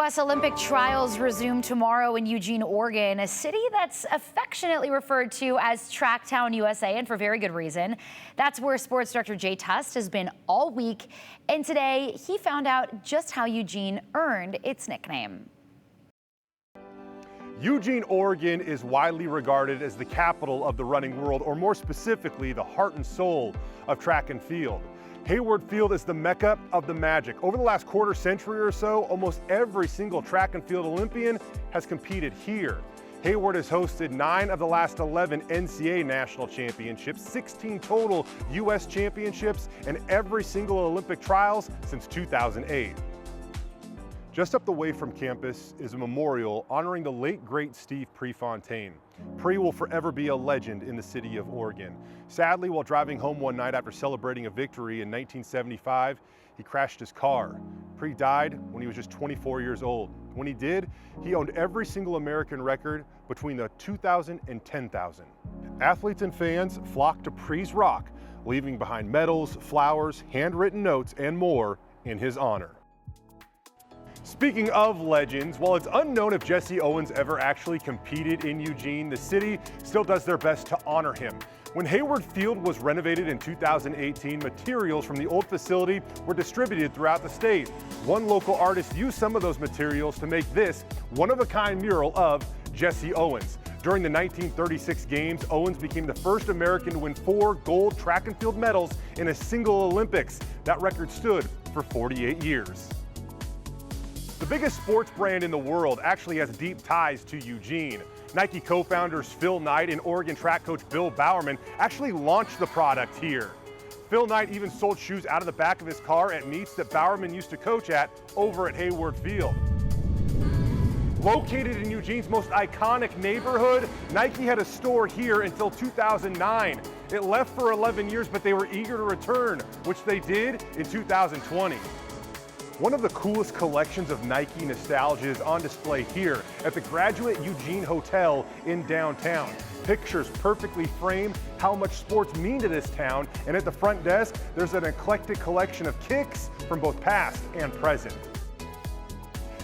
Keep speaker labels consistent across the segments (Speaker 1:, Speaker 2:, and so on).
Speaker 1: U.S. Olympic trials resume tomorrow in Eugene, Oregon, a city that's affectionately referred to as TrackTown USA, and for very good reason. That's where sports director Jay Tust has been all week, and today he found out just how Eugene earned its nickname.
Speaker 2: Eugene, Oregon is widely regarded as the capital of the running world, or more specifically, the heart and soul of track and field. Hayward Field is the mecca of the Magic. Over the last quarter century or so, almost every single track and field Olympian has competed here. Hayward has hosted 9 of the last 11 NCAA national championships, 16 total U.S. championships, and every single Olympic trials since 2008. Just up the way from campus is a memorial honoring the late, great Steve Prefontaine. Pre will forever be a legend in the city of Oregon. Sadly, while driving home one night after celebrating a victory in 1975, he crashed his car. Pre died when he was just 24 years old. When he did, he owned every single American record between the 2,000 and 10,000. Athletes and fans flocked to Pre's Rock, leaving behind medals, flowers, handwritten notes, and more in his honor. Speaking of legends, while it's unknown if Jesse Owens ever actually competed in Eugene, the city still does their best to honor him. When Hayward Field was renovated in 2018, materials from the old facility were distributed throughout the state. One local artist used some of those materials to make this one-of-a-kind mural of Jesse Owens. During the 1936 games, Owens became the first American to win 4 gold track and field medals in a single Olympics. That record stood for 48 years. The biggest sports brand in the world actually has deep ties to Eugene. Nike co-founders Phil Knight and Oregon track coach Bill Bowerman actually launched the product here. Phil Knight even sold shoes out of the back of his car at meets that Bowerman used to coach at over at Hayward Field. Located in Eugene's most iconic neighborhood, Nike had a store here until 2009. It left for 11 years, but they were eager to return, which they did in 2020. One of the coolest collections of Nike nostalgia is on display here at the Graduate Eugene Hotel in downtown. Pictures perfectly frame how much sports mean to this town, and at the front desk, there's an eclectic collection of kicks from both past and present.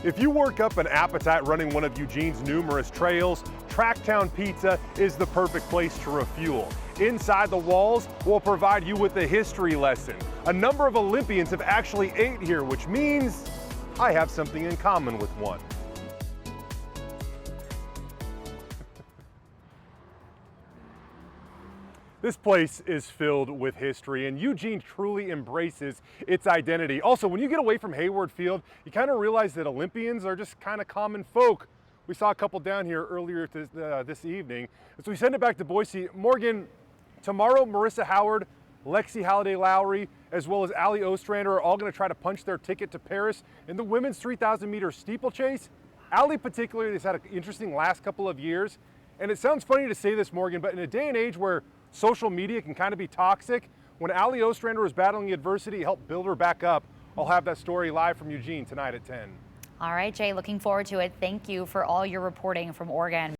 Speaker 2: If you work up an appetite running one of Eugene's numerous trails, TrackTown Pizza is the perfect place to refuel. Inside the walls, we'll provide you with a history lesson. A number of Olympians have actually ate here, which means I have something in common with one. This place is filled with history, and Eugene truly embraces its identity. Also, when you get away from Hayward Field, you kind of realize that Olympians are just kind of common folk. We saw a couple down here earlier this evening. So we send it back to Boise. Morgan, tomorrow Marissa Howard, Lexi Halliday-Lowry, as well as Ali Ostrander are all going to try to punch their ticket to Paris in the women's 3,000 meter steeplechase. Ali particularly has had an interesting last couple of years. And it sounds funny to say this, Morgan, but in a day and age where social media can kind of be toxic, when Ali Ostrander was battling adversity, helped build her back up. I'll have that story live from Eugene tonight at 10.
Speaker 1: All right, Jay, looking forward to it. Thank you for all your reporting from Oregon.